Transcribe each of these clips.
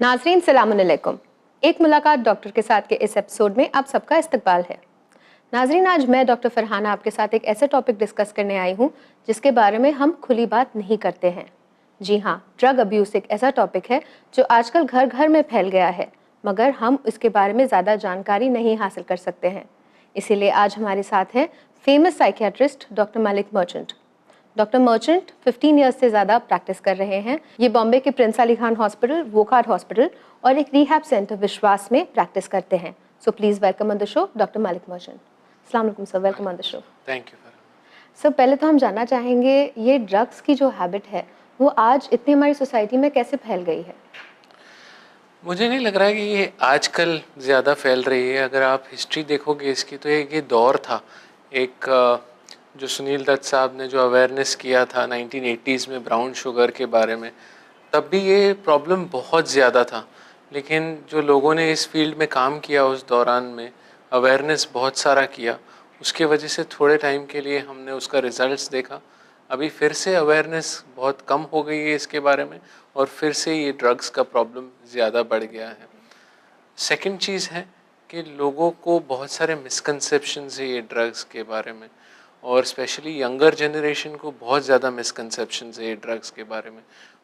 नाज़रीन सलाम अलैकुम। एक मुलाकात डॉक्टर के साथ के इस एपिसोड में आप सबका इस्तकबाल है। नाज़रीन, आज मैं डॉक्टर फरहाना आपके साथ एक ऐसे टॉपिक डिस्कस करने आई हूँ जिसके बारे में हम खुली बात नहीं करते हैं। जी हाँ, ड्रग अब्यूज़ एक ऐसा टॉपिक है जो आजकल घर घर में फैल गया है, मगर हम इसके बारे में ज़्यादा जानकारी नहीं हासिल कर सकते हैं। इसीलिए आज हमारे साथ हैं फेमस साइकियाट्रिस्ट डॉक्टर मालिक मर्चेंट। डॉक्टर मर्चेंट 15 ईयर्स से ज़्यादा प्रैक्टिस कर रहे हैं। ये बॉम्बे के Prince Ali Khan hospital, Wockhardt hospital और एक रिहैब सेंटर विश्वास में प्रैक्टिस करते हैं। So please welcome on the show doctor मालिक मर्चेंट। अस्सलाम वालेकुम sir, welcome on the show. Thank you. Sir, पहले तो हम जानना चाहेंगे ये ड्रग्स की जो हैबिट है वो आज इतनी हमारी सोसाइटी में कैसे फैल गई है? मुझे नहीं लग रहा है कि ये आजकल ज़्यादा फैल रही है। अगर आप हिस्ट्री देखोगे इसकी तो ये दौर था एक जो सुनील दत्त साहब ने जो अवेयरनेस किया था 1980s में ब्राउन शुगर के बारे में, तब भी ये प्रॉब्लम बहुत ज़्यादा था। लेकिन जो लोगों ने इस फील्ड में काम किया उस दौरान में अवेयरनेस बहुत सारा किया, उसके वजह से थोड़े टाइम के लिए हमने उसका रिज़ल्ट्स देखा। अभी फिर से अवेयरनेस बहुत कम हो गई है इसके बारे में और फिर से ये ड्रग्स का प्रॉब्लम ज़्यादा बढ़ गया है। सेकंड चीज़ है कि लोगों को बहुत सारे मिसकंसेप्शंस है ये ड्रग्स के बारे में, और स्पेशली यंगर जनरेशन को बहुत ज़्यादा मिसकंसेप्शंस है ये ड्रग्स के बारे में।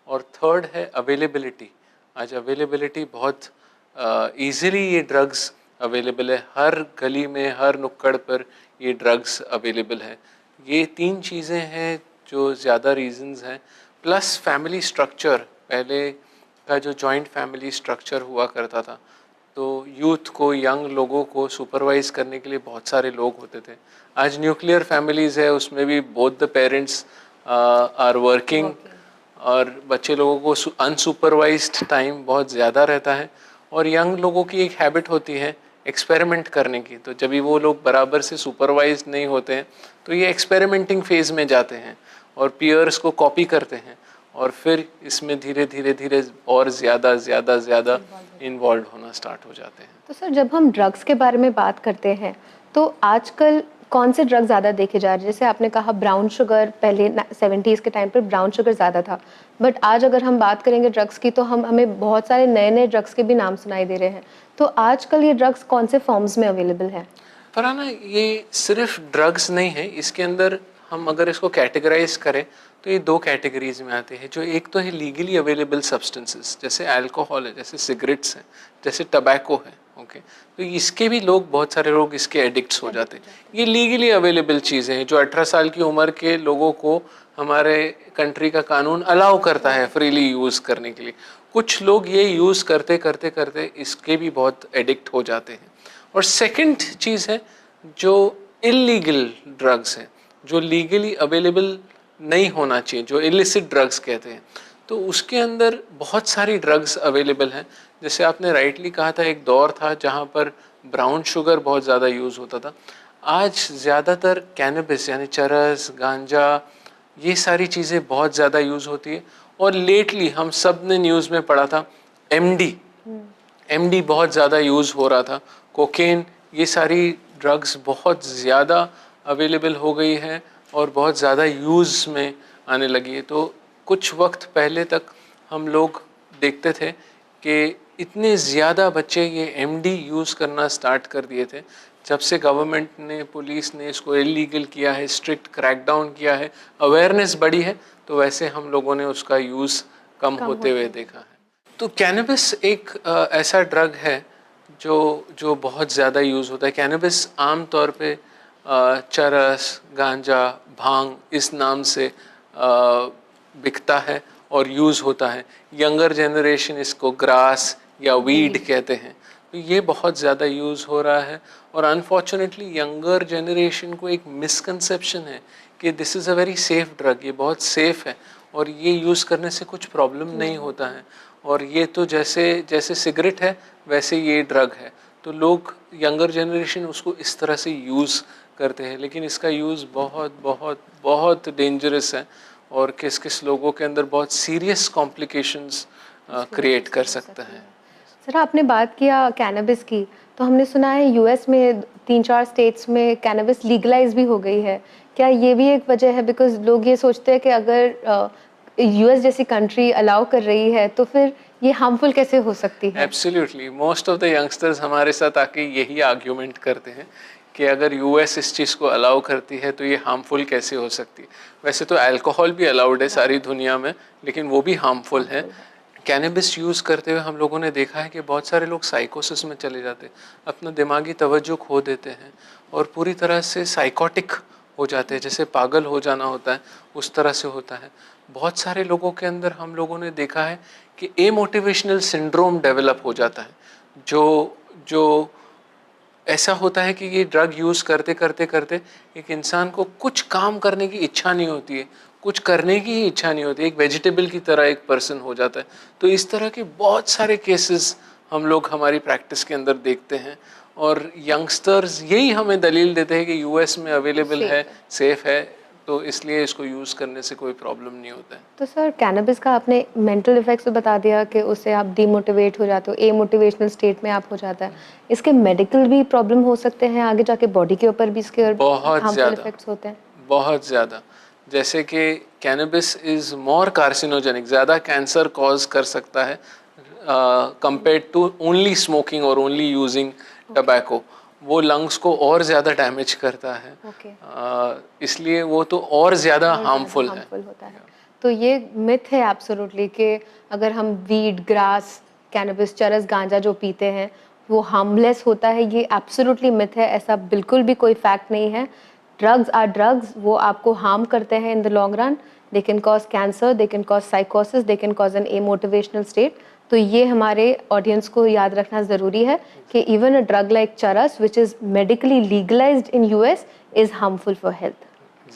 और थर्ड है अवेलेबिलिटी। आज अवेलेबिलिटी बहुत ईज़िली ये ड्रग्स अवेलेबल है, हर गली में हर नुक्कड़ पर ये ड्रग्स अवेलेबल है। ये तीन चीज़ें हैं जो ज़्यादा रीज़न्स हैं, प्लस फैमिली स्ट्रक्चर। पहले का जो जॉइंट फैमिली स्ट्रक्चर हुआ करता था, तो यूथ को, यंग लोगों को सुपरवाइज़ करने के लिए बहुत सारे लोग होते थे। आज न्यूक्लियर फैमिलीज़ है, उसमें भी both the parents are working और बच्चे लोगों को अनसुपरवाइज्ड टाइम बहुत ज़्यादा रहता है। और यंग लोगों की एक हैबिट होती है एक्सपेरिमेंट करने की, तो जब भी वो लोग बराबर से सुपरवाइज नहीं होते हैं तो ये एक्सपेरिमेंटिंग फेज़ में जाते हैं और पीयर्स को कॉपी करते हैं, और फिर इसमें धीरे धीरे धीरे और ज़्यादा इन्वॉल्व होना स्टार्ट हो जाते हैं। तो सर, जब हम ड्रग्स के बारे में बात करते हैं तो आजकल कौन से ड्रग ज़्यादा देखे जा रहे हैं? जैसे आपने कहा ब्राउन शुगर, पहले 70s के टाइम पर ब्राउन शुगर ज़्यादा था, बट आज अगर हम बात करेंगे ड्रग्स की तो हमें बहुत सारे नए नए ड्रग्स के भी नाम सुनाई दे रहे हैं। तो आजकल ये ड्रग्स कौन से फॉर्म्स में अवेलेबल है? फरहाना, ये सिर्फ ड्रग्स नहीं है, इसके अंदर हम अगर इसको कैटेगराइज करें तो ये दो कैटेगरीज में आते हैं। जो एक तो है लीगली अवेलेबल सब्सटेंसेस, जैसे अल्कोहल है, जैसे सिगरेट्स हैं, जैसे टबैको है। ओके, तो इसके भी लोग, बहुत सारे लोग इसके एडिक्ट्स हो जाते हैं। ये लीगली अवेलेबल चीज़ें हैं जो 18 साल की उम्र के लोगों को हमारे कंट्री का कानून अलाउ करता है फ्रीली यूज़ करने के लिए। कुछ लोग ये यूज़ करते करते करते इसके भी बहुत एडिक्ट हो जाते हैं। और सेकंड चीज़ है जो इलीगल ड्रग्स हैं, जो लीगली अवेलेबल नहीं होना चाहिए, जो इलिसिट ड्रग्स कहते हैं। तो उसके अंदर बहुत सारी ड्रग्स अवेलेबल हैं। जैसे आपने राइटली कहा था, एक दौर था जहाँ पर ब्राउन शुगर बहुत ज़्यादा यूज़ होता था। आज ज़्यादातर कैनबिस यानी चरस, गांजा, ये सारी चीज़ें बहुत ज़्यादा यूज़ होती है। और लेटली हम सब ने न्यूज़ में पढ़ा था एमडी बहुत ज़्यादा यूज़ हो रहा था, कोकेन, ये सारी ड्रग्स बहुत ज़्यादा अवेलेबल हो गई है और बहुत ज़्यादा यूज़ में आने लगी है। तो कुछ वक्त पहले तक हम लोग देखते थे कि इतने ज़्यादा बच्चे ये एमडी यूज़ करना स्टार्ट कर दिए थे। जब से गवर्नमेंट ने, पुलिस ने इसको इलीगल किया है, स्ट्रिक्ट क्रैकडाउन किया है, अवेयरनेस बढ़ी है, तो वैसे हम लोगों ने उसका यूज़ कम होते हुए देखा है। तो कैनबिस एक ऐसा ड्रग है जो बहुत ज़्यादा यूज़ होता है। कैनबिस आम तौर पे चरस, गांजा, भांग इस नाम से बिकता है और यूज़ होता है। यंगर जनरेशन इसको ग्रास या वीड कहते हैं। तो ये बहुत ज़्यादा यूज़ हो रहा है। और अनफॉर्चुनेटली यंगर जनरेशन को एक मिसकंसेप्शन है कि this is a very safe drug, ये बहुत सेफ़ है और ये यूज़ करने से कुछ प्रॉब्लम नहीं होता है, और ये तो जैसे जैसे सिगरेट है वैसे ये ड्रग है। तो लोग, यंगर जनरेशन उसको इस तरह से यूज़ करते हैं, लेकिन इसका यूज़ बहुत बहुत बहुत डेंजरस है और किस किस लोगों के अंदर बहुत सीरियस कॉम्प्लिकेशंस क्रिएट कर सकता है। सर, आपने बात किया कैनबिस की, तो हमने सुना है यूएस में 3-4 स्टेट्स में कैनबिस लीगलाइज भी हो गई है। क्या ये भी एक वजह है? बिकॉज लोग ये सोचते हैं कि अगर यूएस जैसी कंट्री अलाउ कर रही है तो फिर ये हार्मफुल कैसे हो सकती है? Absolutely, most of the youngsters हमारे साथ आके यही आर्ग्यूमेंट करते हैं कि अगर यूएस इस चीज़ को अलाउ करती है तो ये हार्मफुल कैसे हो सकती है। वैसे तो अल्कोहल भी अलाउड है सारी दुनिया में, लेकिन वो भी हार्मफुल है। कैनबिस यूज़ करते हुए हम लोगों ने देखा है कि बहुत सारे लोग साइकोसिस में चले जाते हैं, अपना दिमागी तवज्जो खो देते हैं और पूरी तरह से साइकोटिक हो जाते हैं, जैसे पागल हो जाना होता है उस तरह से होता है। बहुत सारे लोगों के अंदर हम लोगों ने देखा है कि एमोटिवेशनल सिंड्रोम डेवलप हो जाता है, जो ऐसा होता है कि ये ड्रग यूज़ करते करते करते एक इंसान को कुछ काम करने की इच्छा नहीं होती है, कुछ करने की ही इच्छा नहीं होती, एक वेजिटेबल की तरह एक पर्सन हो जाता है। तो इस तरह के बहुत सारे केसेस हम लोग हमारी प्रैक्टिस के अंदर देखते हैं और यंगस्टर्स यही हमें दलील देते हैं कि यूएस में अवेलेबल है, सेफ है, तो इसलिए इसको यूज़ करने से कोई प्रॉब्लम नहीं होता है। तो सर कैनबिस का आपने मेंटल इफेक्ट्स तो बता दिया कि उससे आप डीमोटिवेट हो जाते हो, एमोटिवेशनल स्टेट में आप हो जाता है। इसके मेडिकल भी प्रॉब्लम हो सकते हैं आगे जाके, बॉडी के ऊपर भी इसके हार्मफुल इफेक्ट्स होते हैं? बहुत ज़्यादा। जैसे कि कैनबिस इज़ मोर कार्सिनोजेनिक, ज़्यादा कैंसर कॉज कर सकता है कंपेयर्ड टू ओनली स्मोकिंग और ओनली यूजिंग टबैको। वो लंग्स को और ज़्यादा डैमेज करता है। इसलिए वो तो और ज़्यादा हार्मफुल होता है। तो ये मिथ है एब्सोल्युटली कि अगर हम वीड, ग्रास, कैनबिस, चरस, गांजा जो पीते हैं वो हार्मलेस होता है, ये एब्सोल्युटली मिथ है। ऐसा बिल्कुल भी कोई फैक्ट नहीं है। ड्रग्स आर ड्रग्स, वो आपको हार्म करते हैं in the long run. They can cause cancer, they can cause साइकोसिस, they can cause an amotivational state. तो ये हमारे ऑडियंस को याद रखना ज़रूरी है कि इवन अ ड्रग लाइक चरस which is medically legalised in US is harmful for health.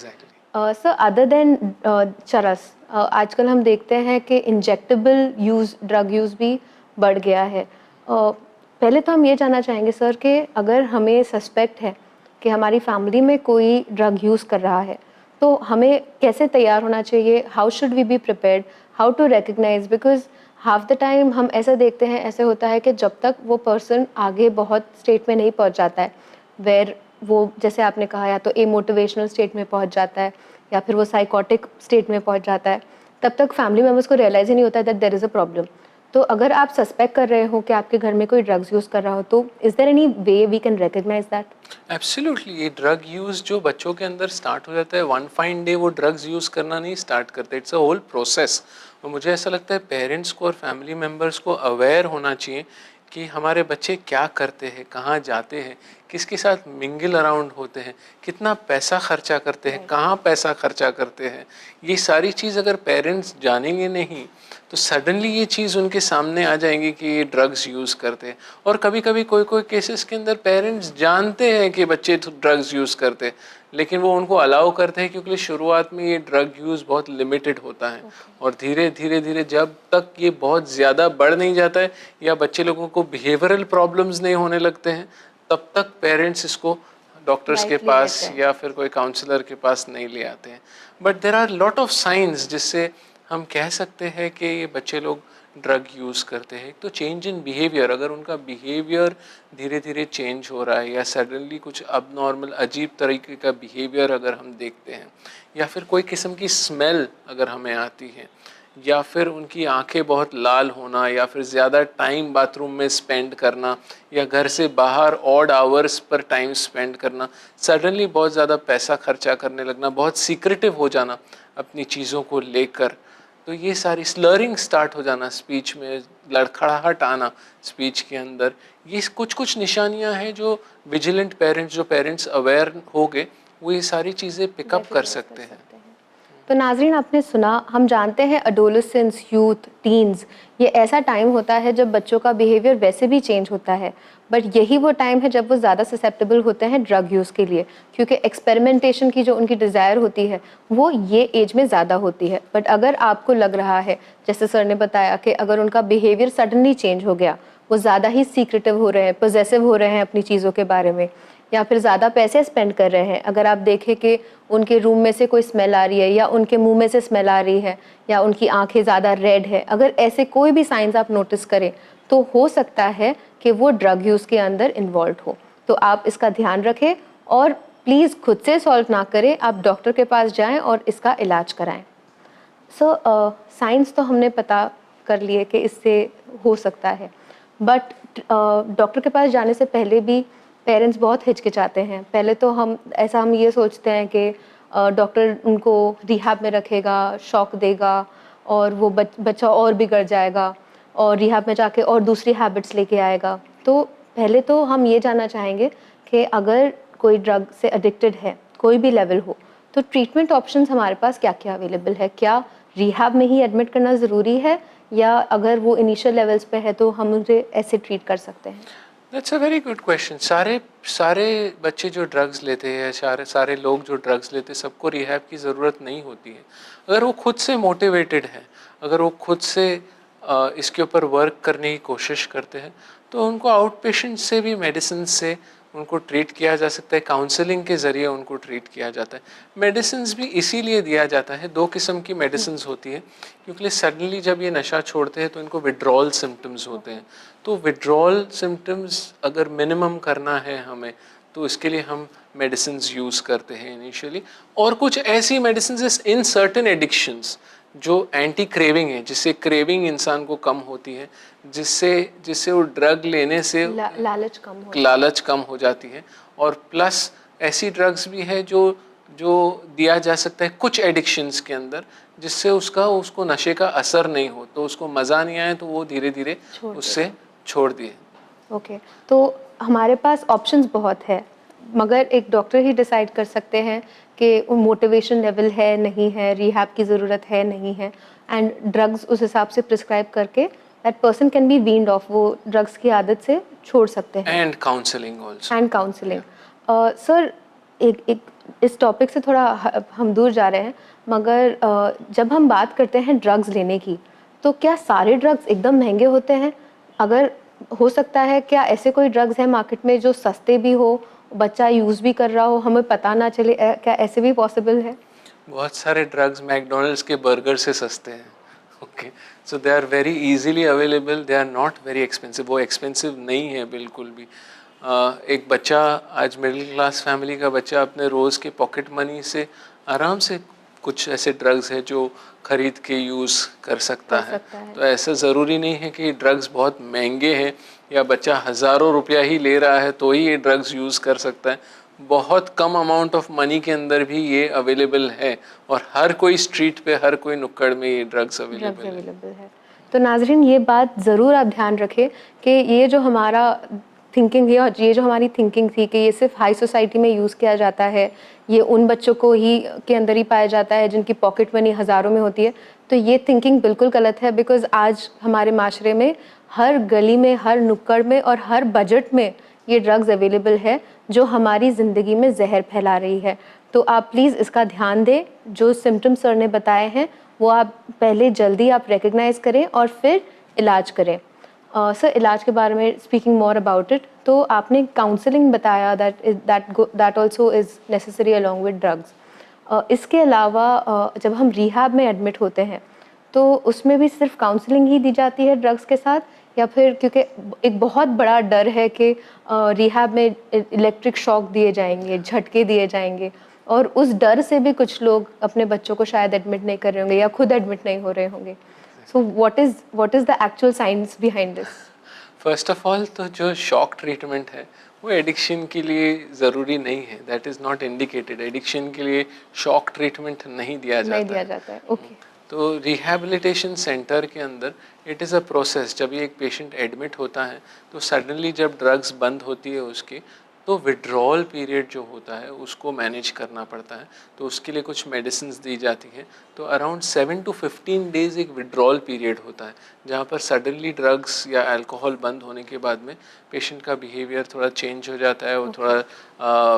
Sir other than चरस, आजकल हम देखते हैं कि इंजेक्टेबल यूज़, ड्रग यूज़ भी बढ़ गया है। पहले तो हम ये जानना चाहेंगे सर कि अगर हमें सस्पेक्ट है कि हमारी फैमिली में कोई ड्रग यूज़ कर रहा है तो हमें कैसे तैयार होना चाहिए? How should we be prepared? How to recognise? Because half the time हम ऐसा देखते हैं, ऐसे होता है कि जब तक वो पर्सन आगे बहुत स्टेट में नहीं पहुंच जाता है वेर वो, जैसे आपने कहा, या तो इमोटिवेशनल स्टेट में पहुंच जाता है या फिर वो साइकोटिक स्टेट में पहुंच जाता है, तब तक फैमिली मेम्बर्स को रियलाइज़ ही नहीं होता है that there is a problem. तो अगर आप सस्पेक्ट कर रहे हो कि आपके घर में कोई ड्रग्स यूज़ कर रहा हो, तो is there any way we can recognise that? Absolutely, ये ड्रग यूज़ जो बच्चों के अंदर स्टार्ट हो जाता है, वन फाइन डे वो ड्रग्स यूज़ करना नहीं स्टार्ट करते, इट्स अ होल प्रोसेस। और मुझे ऐसा लगता है पेरेंट्स को और फैमिली मेम्बर्स को अवेयर होना चाहिए कि हमारे बच्चे क्या करते हैं, कहाँ जाते हैं, किसके साथ मिंगल अराउंड होते हैं, कितना पैसा खर्चा करते हैं, कहाँ पैसा खर्चा करते हैं। ये सारी चीज़ अगर पेरेंट्स जानेंगे नहीं तो सडनली ये चीज़ उनके सामने आ जाएंगी कि ये ड्रग्स यूज़ करते हैं। और कभी कभी कोई केसेस के अंदर पेरेंट्स जानते हैं कि बच्चे ड्रग्स यूज़ करते हैं, लेकिन वो उनको अलाउ करते हैं क्योंकि शुरुआत में ये ड्रग यूज़ बहुत लिमिटेड होता है। और धीरे धीरे धीरे जब तक ये बहुत ज़्यादा बढ़ नहीं जाता है या बच्चे लोगों को बिहेवियरल प्रॉब्लम्स नहीं होने लगते हैं, तब तक पेरेंट्स इसको डॉक्टर्स के पास या फिर कोई काउंसलर के पास नहीं ले आते हैं। But there are lot of science जिससे हम कह सकते हैं कि ये बच्चे लोग ड्रग यूज़ करते हैं। तो चेंज इन बिहेवियर, अगर उनका बिहेवियर धीरे धीरे चेंज हो रहा है या सडनली कुछ अब नॉर्मल अजीब तरीके का बिहेवियर अगर हम देखते हैं, या फिर कोई किस्म की स्मेल अगर हमें आती है, या फिर उनकी आंखें बहुत लाल होना, या फिर ज़्यादा टाइम बाथरूम में स्पेंड करना, या घर से बाहर odd hours per time spend करना, सडनली बहुत ज़्यादा पैसा खर्चा करने लगना, बहुत सीक्रेटिव हो जाना अपनी चीज़ों को लेकर, तो ये सारी स्लरिंग स्टार्ट हो जाना, स्पीच में लड़खड़ाहट आना स्पीच के अंदर, ये कुछ निशानियां हैं जो विजिलेंट पेरेंट्स, जो पेरेंट्स अवेयर हो गए, वो ये सारी चीज़ें पिकअप कर सकते हैं। तो नाजरीन, आपने सुना, हम जानते हैं एडोलेसेंस, यूथ, टीन्स, ये ऐसा टाइम होता है जब बच्चों का बिहेवियर वैसे भी चेंज होता है, बट यही वो टाइम है जब वो ज़्यादा ससेप्टेबल होते हैं ड्रग यूज़ के लिए, क्योंकि एक्सपेरिमेंटेशन की जो उनकी डिज़ायर होती है वो ये एज में ज़्यादा होती है। बट अगर आपको लग रहा है, जैसे सर ने बताया, कि अगर उनका बिहेवियर सडनली चेंज हो गया, वो ज़्यादा ही सीक्रेटिव हो रहे हैं, पॉजेसिव हो रहे हैं अपनी चीज़ों के बारे में, या फिर ज़्यादा पैसे स्पेंड कर रहे हैं, अगर आप देखें कि उनके रूम में से कोई स्मेल आ रही है, या उनके मुंह में से स्मेल आ रही है, या उनकी आंखें ज़्यादा रेड है, अगर ऐसे कोई भी साइंस आप नोटिस करें तो हो सकता है कि वो ड्रग यूज़ के अंदर इन्वॉल्व हो। तो आप इसका ध्यान रखें और प्लीज़ खुद से सॉल्व ना करें, आप डॉक्टर के पास जाएं और इसका इलाज कराएं। सो साइंस तो हमने पता कर लिए कि इससे हो सकता है, बट डॉक्टर के पास जाने से पहले भी पेरेंट्स बहुत हिचकिचाते हैं। पहले तो हम ये सोचते हैं कि डॉक्टर उनको रिहैब में रखेगा, शॉक देगा और वो बच्चा और बिगड़ जाएगा और रिहैब में जाके और दूसरी हैबिट्स लेके आएगा। तो पहले तो हम ये जानना चाहेंगे कि अगर कोई ड्रग से एडिक्टेड है, कोई भी लेवल हो, तो ट्रीटमेंट ऑप्शंस हमारे पास क्या-क्या अवेलेबल है? क्या रिहैब में ही एडमिट करना ज़रूरी है या अगर वो इनिशियल लेवल्स पे है तो हम उसे ऐसे ट्रीट कर सकते हैं? That's a very good question. सारे सारे बच्चे जो ड्रग्स लेते हैं, सारे सारे लोग जो ड्रग्स लेते हैं, सबको रिहैब की ज़रूरत नहीं होती है। अगर वो खुद से मोटिवेटेड हैं, अगर वो खुद से इसके ऊपर वर्क करने की कोशिश करते हैं, तो उनको आउट पेशेंट से भी मेडिसिन से उनको ट्रीट किया जा सकता है, काउंसलिंग के ज़रिए उनको ट्रीट किया जाता है। मेडिसिन्स भी इसीलिए दिया जाता है, 2 किस्म की मेडिसिन्स होती है, क्योंकि सडनली जब ये नशा छोड़ते हैं तो इनको विड्रॉल सिम्टम्स होते हैं। तो विड्रॉल सिम्टम्स अगर मिनिमम करना है हमें, तो इसके लिए हम मेडिसिन्स यूज़ करते हैं इनिशियली। और कुछ ऐसी मेडिसिन्स इन सर्टेन एडिक्शंस जो एंटी क्रेविंग है, जिससे क्रेविंग इंसान को कम होती है, जिससे जिससे वो ड्रग लेने से लालच कम हो जाती है। और प्लस ऐसी ड्रग्स भी है जो जो दिया जा सकता है कुछ एडिक्शंस के अंदर, जिससे उसको नशे का असर नहीं हो, तो उसको मज़ा नहीं आए तो वो धीरे धीरे उससे छोड़ दिए। ओके, तो हमारे पास ऑप्शंस बहुत है, मगर एक डॉक्टर ही डिसाइड कर सकते हैं कि मोटिवेशन लेवल है नहीं है, रिहैब की ज़रूरत है नहीं है, एंड ड्रग्स उस हिसाब से प्रिस्क्राइब करके that person can be weaned off, वो ड्रग्स की आदत से छोड़ सकते हैं। And counselling also. And counselling. Sir, एक इस टॉपिक से थोड़ा हम दूर जा रहे हैं, मगर जब हम बात करते हैं ड्रग्स लेने की, तो क्या सारे ड्रग्स एकदम महंगे होते हैं? अगर हो सकता है, क्या ऐसे कोई ड्रग्स हैं मार्केट में जो सस्ते भी हो, बच्चा यूज़ भी कर रहा हो, हमें पता ना चले, क्या ऐसे भी पॉसिबल है? बहुत सारे ड्रग्स मैकडॉनल्ड्स के बर्गर से सस्ते हैं। Okay, so they are very easily available, they are not very expensive. वो एक्सपेंसिव नहीं है बिल्कुल भी। एक बच्चा, आज मिडिल क्लास फैमिली का बच्चा, अपने रोज़ के पॉकेट मनी से आराम से कुछ ऐसे ड्रग्स हैं जो खरीद के यूज़ कर सकता है। तो ऐसा ज़रूरी नहीं है कि ड्रग्स बहुत महंगे हैं या बच्चा हज़ारों रुपया ही ले रहा है तो ही ये ड्रग्स यूज़ कर सकता है। बहुत कम अमाउंट ऑफ मनी के अंदर भी ये अवेलेबल है और हर कोई स्ट्रीट पे, हर कोई नुक्कड़ में ये ड्रग्स अवेलेबल है। तो नाज़रीन, ये बात ज़रूर आप ध्यान रखें कि ये जो हमारा थिंकिंग है और ये जो हमारी थिंकिंग थी कि ये सिर्फ हाई सोसाइटी में यूज़ किया जाता है, ये उन बच्चों को ही के अंदर ही पाया जाता है जिनकी पॉकेट मनी हज़ारों में होती है, तो ये थिंकिंग बिल्कुल गलत है। बिकॉज़ आज हमारे माशरे में हर गली में, हर नुक्कड़ में और हर बजट में ये ड्रग्स अवेलेबल है जो हमारी ज़िंदगी में जहर फैला रही है। तो आप प्लीज़ इसका ध्यान दें। जो सिम्टम्स सर ने बताए हैं वो आप पहले जल्दी आप रिकग्नाइज़ करें और फिर इलाज करें। सर, इलाज के बारे में स्पीकिंग मोर अबाउट इट, तो आपने काउंसलिंग बताया that also is necessary along with drugs. इसके अलावा जब हम रिहैब में एडमिट होते हैं तो उसमें भी सिर्फ काउंसलिंग ही दी जाती है ड्रग्स के साथ, या फिर क्योंकि एक बहुत बड़ा डर है कि रिहैब में इलेक्ट्रिक शॉक दिए जाएंगे, झटके दिए जाएंगे, और उस डर से भी कुछ लोग अपने बच्चों को शायद एडमिट नहीं कर रहे होंगे या खुद एडमिट नहीं हो रहे होंगे। So what is the actual science behind this? First of all, तो जो शॉक ट्रीटमेंट है वो एडिक्शन के लिए ज़रूरी नहीं है, that is not indicated. Addiction के लिए शॉक ट्रीटमेंट नहीं दिया जाता है। ओके। तो रिहैबिलिटेशन सेंटर के अंदर इट इज़ अ प्रोसेस। जब ये एक पेशेंट एडमिट होता है तो सडनली जब ड्रग्स बंद होती है उसकी, तो विड्रॉल पीरियड जो होता है उसको मैनेज करना पड़ता है। तो उसके लिए कुछ मेडिसिन्स दी जाती हैं। तो अराउंड 7 to 15 डेज़ एक विड्रॉल पीरियड होता है, जहाँ पर सडनली ड्रग्स या अल्कोहल बंद होने के बाद में पेशेंट का बिहेवियर थोड़ा चेंज हो जाता है। वो थोड़ा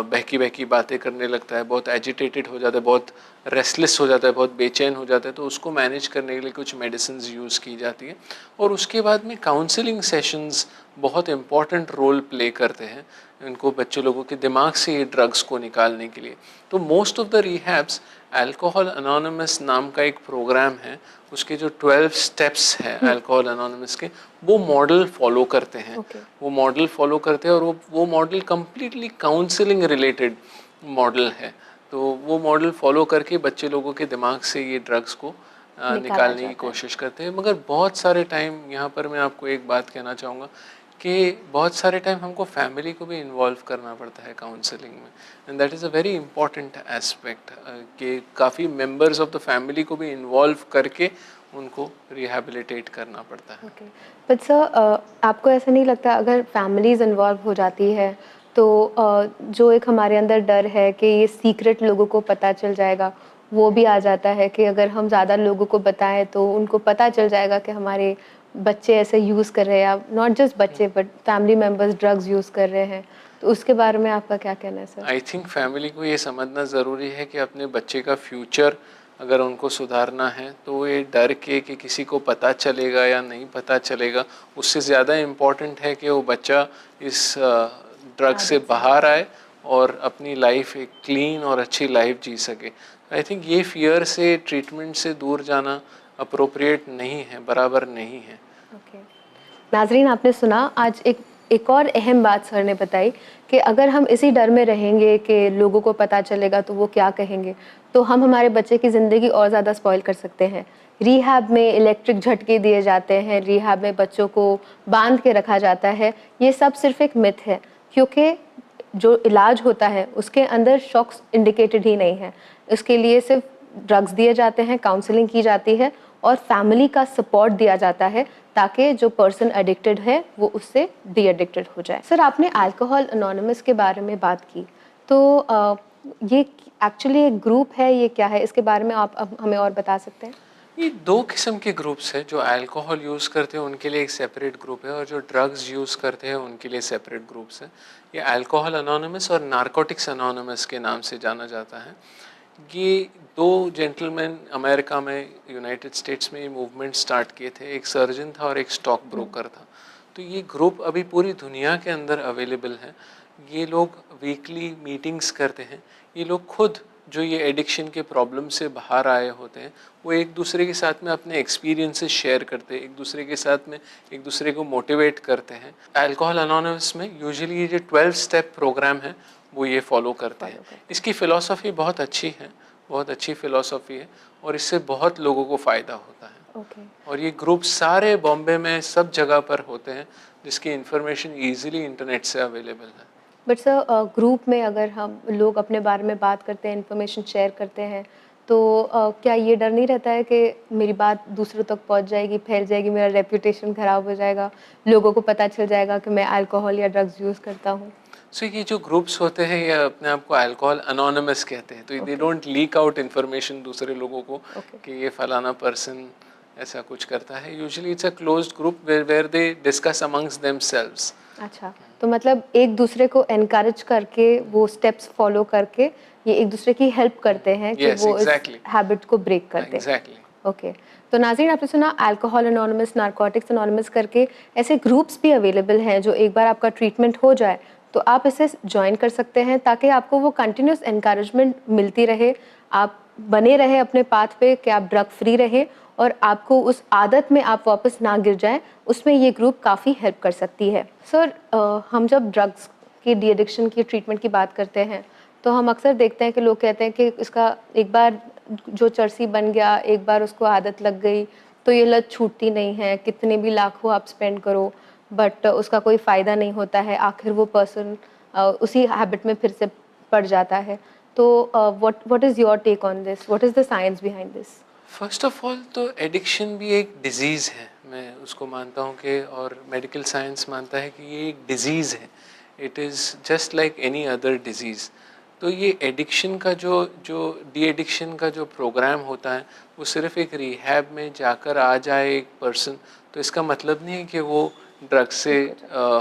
बहकी बहकी बातें करने लगता है, बहुत एजिटेटेड हो जाता है, बहुत रेस्टलेस हो जाता है, बहुत बेचैन हो जाता है। तो उसको मैनेज करने के लिए कुछ मेडिसिन्स यूज़ की जाती है। और उसके बाद में काउंसलिंग सेशंस बहुत इम्पॉर्टेंट रोल प्ले करते हैं इनको बच्चों लोगों के दिमाग से ये ड्रग्स को निकालने के लिए। तो most of the rehabs, alcohol anonymous नाम का एक प्रोग्राम है, उसके जो 12 स्टेप्स हैं अल्कोहल अनोनिमस के, वो मॉडल फॉलो करते हैं। वो मॉडल फॉलो करते हैं और वो model completely counselling related model है। तो वो मॉडल फॉलो करके बच्चे लोगों के दिमाग से ये ड्रग्स को निकालने की कोशिश करते हैं। मगर बहुत सारे टाइम यहाँ पर मैं आपको एक बात कहना चाहूँगा कि बहुत सारे टाइम हमको फैमिली को भी इन्वॉल्व करना पड़ता है काउंसलिंग में, and that is a very important aspect कि काफ़ी मेंबर्स ऑफ द फैमिली को भी इन्वॉल्व करके उनको रिहैबिलिटेट करना पड़ता है। ओके, बट सर आपको ऐसा नहीं लगता अगर फैमिलीज इन्वॉल्व हो जाती है तो जो एक हमारे अंदर डर है कि ये सीक्रेट लोगों को पता चल जाएगा, वो भी आ जाता है कि अगर हम ज़्यादा लोगों को बताएं तो उनको पता चल जाएगा कि हमारे बच्चे ऐसे यूज़ कर रहे हैं, या नॉट जस्ट बच्चे but family members drugs use कर रहे हैं, तो उसके बारे में आपका क्या कहना है सर? आई थिंक फैमिली को ये समझना ज़रूरी है कि अपने बच्चे का फ्यूचर अगर उनको सुधारना है तो ये डर के कि किसी को पता चलेगा या नहीं पता चलेगा, उससे ज़्यादा इम्पॉर्टेंट है कि वो बच्चा इस ड्रग से बाहर आए और अपनी लाइफ एक क्लीन और अच्छी लाइफ जी सके। आई थिंक ये फियर से ट्रीटमेंट से दूर जाना अप्रोप्रिएट नहीं है, बराबर नहीं है। ओके, नाजरीन आपने सुना आज एक और अहम बात सर ने बताई कि अगर हम इसी डर में रहेंगे कि लोगों को पता चलेगा तो वो क्या कहेंगे, तो हम हमारे बच्चे की ज़िंदगी और ज़्यादा स्पॉइल कर सकते हैं। रिहैब में इलेक्ट्रिक झटके दिए जाते हैं, रिहैब में बच्चों को बांध के रखा जाता है, ये सब सिर्फ एक मिथ है, क्योंकि जो इलाज होता है उसके अंदर शॉक्स इंडिकेटेड ही नहीं है। इसके लिए सिर्फ ड्रग्स दिए जाते हैं, काउंसलिंग की जाती है और फैमिली का सपोर्ट दिया जाता है ताकि जो पर्सन एडिक्टेड है वो उससे डी एडिक्टेड हो जाए। सर आपने अल्कोहल अनोनिमस के बारे में बात की, तो ये एक्चुअली एक ग्रुप है, ये क्या है, इसके बारे में आप अब हमें और बता सकते हैं? ये दो किस्म के ग्रुप्स हैं। जो अल्कोहल यूज़ करते हैं उनके लिए एक सेपरेट ग्रुप है और जो ड्रग्स यूज़ करते हैं उनके लिए सेपरेट ग्रुप्स हैं। ये अल्कोहल अनोनिमस और नारकोटिक्स अनोनिमस के नाम से जाना जाता है। ये दो जेंटलमैन अमेरिका में, यूनाइटेड स्टेट्स में ये मूवमेंट स्टार्ट किए थे। एक सर्जन था और एक स्टॉक ब्रोकर था। तो ये ग्रुप अभी पूरी दुनिया के अंदर अवेलेबल है। ये लोग वीकली मीटिंग्स करते हैं। ये लोग खुद जो ये एडिक्शन के प्रॉब्लम से बाहर आए होते हैं वो एक दूसरे के साथ में अपने एक्सपीरियंसेस शेयर करते हैं, एक दूसरे के साथ में एक दूसरे को मोटिवेट करते हैं। अल्कोहल अनोनिमस में यूजुअली ये जो 12 स्टेप प्रोग्राम है वो ये फॉलो करते हैं। इसकी फ़िलॉसफी बहुत अच्छी है, बहुत अच्छी फ़िलॉसफी है और इससे बहुत लोगों को फ़ायदा होता है। और ये ग्रुप सारे बॉम्बे में सब जगह पर होते हैं जिसकी इन्फॉर्मेशन ईजिली इंटरनेट से अवेलेबल है। बट सर ग्रुप में अगर हम लोग अपने बारे में बात करते हैं, इन्फॉर्मेशन शेयर करते हैं, तो क्या ये डर नहीं रहता है कि मेरी बात दूसरों तक पहुंच जाएगी, फैल जाएगी, मेरा रेपुटेशन ख़राब हो जाएगा, लोगों को पता चल जाएगा कि मैं अल्कोहल या ड्रग्स यूज़ करता हूँ? सो ये जो ग्रुप्स होते हैं ये अपने आप को अल्कोहल अनोनिमस कहते हैं। तो they don't leak out information दूसरे लोगों को कि ये फलाना पर्सन ऐसा कुछ करता है। Usually it's a closed group where they discuss amongst themselves. अच्छा, तो मतलब एक दूसरे को एनकरेज करके, वो स्टेप्स फॉलो करके ये एक दूसरे की हेल्प करते हैं कि वो इस हैबिट को ब्रेक कर दें। एग्जैक्टली। ओके, तो नाज़रीन आपने सुना अल्कोहल अनोनिमस, नारकोटिक्स अनोनिमस करके ऐसे ग्रुप्स भी अवेलेबल हैं जो एक बार आपका ट्रीटमेंट हो जाए तो आप इसे ज्वाइन कर सकते हैं ताकि आपको वो कंटिन्यूस एनकरेजमेंट मिलती रहे, आप बने रहे अपने पाथ पे कि आप ड्रग फ्री रहें और आपको उस आदत में आप वापस ना गिर जाएं, उसमें ये ग्रुप काफ़ी हेल्प कर सकती है। सर हम जब ड्रग्स की डी एडिक्शन की ट्रीटमेंट की बात करते हैं तो हम अक्सर देखते हैं कि लोग कहते हैं कि इसका एक बार जो चर्सी बन गया, एक बार उसको आदत लग गई तो ये लत छूटती नहीं है, कितने भी लाखों आप स्पेंड करो बट उसका कोई फ़ायदा नहीं होता है, आखिर वो पर्सन उसी हैबिट में फिर से पड़ जाता है। तो what is your take on this, what is the science behind this? First of all तो एडिक्शन भी एक डिजीज़ है, मैं उसको मानता हूँ कि, और मेडिकल साइंस मानता है कि ये एक डिजीज़ है। It is just like any other disease. तो ये एडिक्शन का जो डी एडिक्शन का जो प्रोग्राम होता है वो सिर्फ एक रिहैब में जाकर आ जाए एक पर्सन, तो इसका मतलब नहीं है कि वो ड्रग से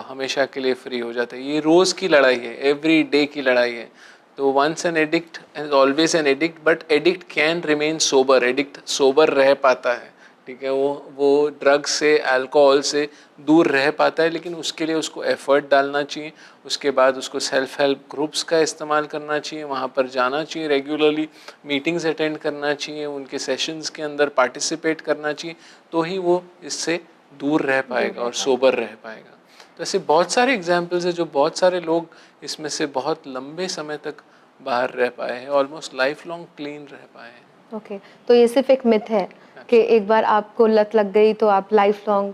हमेशा के लिए फ्री हो जाता है। ये रोज़ की लड़ाई है, एवरी डे की लड़ाई है। तो once an addict and always an addict, but addict can remain sober. Addict sober रह पाता है, ठीक है, वो ड्रग से, अल्कोहल से दूर रह पाता है, लेकिन उसके लिए उसको एफर्ट डालना चाहिए। उसके बाद उसको सेल्फ हेल्प ग्रुप्स का इस्तेमाल करना चाहिए, वहाँ पर जाना चाहिए, रेगुलरली मीटिंग्स अटेंड करना चाहिए, उनके सेशंस के अंदर पार्टिसिपेट करना चाहिए, तो ही वो इससे दूर रह पाएगा और सोबर रह पाएगा। तो ऐसे बहुत सारे एग्जाम्पल्स हैं जो बहुत सारे लोग इसमें से बहुत लंबे समय तक बाहर रह पाए हैं, ऑलमोस्ट लाइफ लॉन्ग क्लीन रह पाए हैं। ओके, तो ये सिर्फ एक मिथ है, कि एक बार आपको लत लग गई तो आप लाइफ लॉन्ग,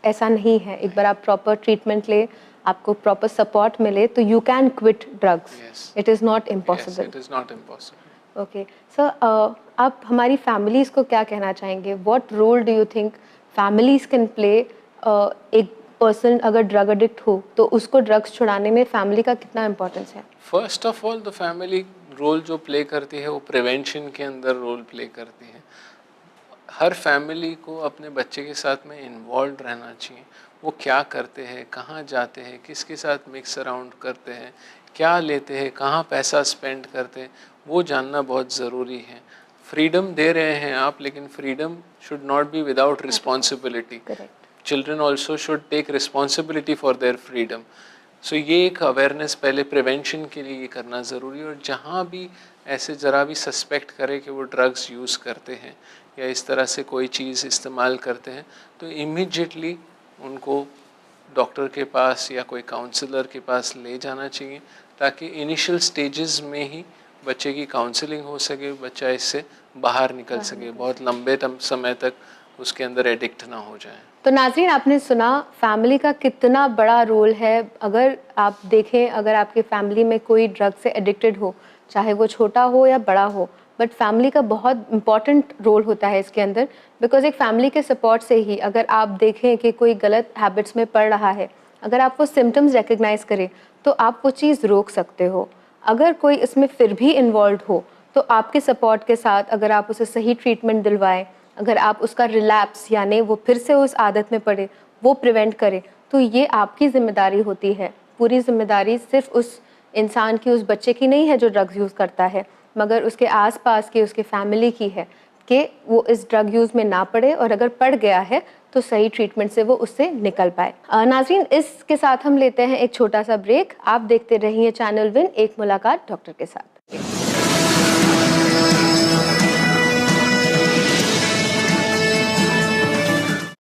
ऐसा नहीं है। एक बार आप प्रॉपर ट्रीटमेंट ले, आपको प्रॉपर सपोर्ट मिले तो you can quit drugs. It is not impossible. It is not impossible. Okay sir, आप हमारी फैमिलीज़ को क्या कहना चाहेंगे? What role do you think families can play? एक पर्सन अगर ड्रग एडिक्ट हो तो उसको ड्रग्स छुड़ाने में फैमिली का कितना इम्पोर्टेंस है? First of all the family role जो प्ले करती है वो प्रिवेंशन के अंदर रोल प्ले करती है। हर फैमिली को अपने बच्चे के साथ में इन्वॉल्व रहना चाहिए। वो क्या करते हैं, कहाँ जाते हैं, किसके साथ मिक्स अराउंड करते हैं, क्या लेते हैं, कहाँ पैसा स्पेंड करते हैं, वो जानना बहुत ज़रूरी है। फ्रीडम दे रहे हैं आप, लेकिन freedom should not be without responsibility. Children also should take responsibility for their freedom. So ये एक अवेयरनेस पहले प्रिवेंशन के लिए ये करना ज़रूरी है। और जहाँ भी ऐसे ज़रा भी सस्पेक्ट करे कि वो ड्रग्स यूज़ करते हैं या इस तरह से कोई चीज़ इस्तेमाल करते हैं, तो इमीडिएटली उनको डॉक्टर के पास या कोई काउंसलर के पास ले जाना चाहिए, ताकि इनिशियल स्टेजेस में ही बच्चे की काउंसलिंग हो सके, बच्चा इससे बाहर निकल सके, बहुत लंबे समय तक उसके अंदर एडिक्ट ना हो जाए। तो नाज़रीन, आपने सुना फैमिली का कितना बड़ा रोल है। अगर आप देखें, अगर आपके फैमिली में कोई ड्रग से एडिक्टेड हो, चाहे वो छोटा हो या बड़ा हो, बट फैमिली का बहुत इंपॉर्टेंट रोल होता है इसके अंदर। बिकॉज एक फैमिली के सपोर्ट से ही अगर आप देखें कि कोई गलत हैबिट्स में पड़ रहा है, अगर आप वो सिम्टम्स रिकग्नाइज करें तो आप वो चीज़ रोक सकते हो। अगर कोई इसमें फिर भी इन्वॉल्व हो तो आपके सपोर्ट के साथ अगर आप उसे सही ट्रीटमेंट दिलवाएं, अगर आप उसका रिलैप्स यानी वो फिर से उस आदत में पड़े वो प्रिवेंट करें, तो ये आपकी ज़िम्मेदारी होती है। पूरी ज़िम्मेदारी सिर्फ उस इंसान की, उस बच्चे की नहीं है जो ड्रग्स यूज़ करता है, मगर उसके आसपास की, उसके फैमिली की है कि वो इस ड्रग यूज़ में ना पड़े, और अगर पड़ गया है तो सही ट्रीटमेंट से वो उससे निकल पाए। नाज़रीन, इसके साथ हम लेते हैं एक छोटा सा ब्रेक। आप देखते रहिए चैनल विन, एक मुलाकात डॉक्टर के साथ।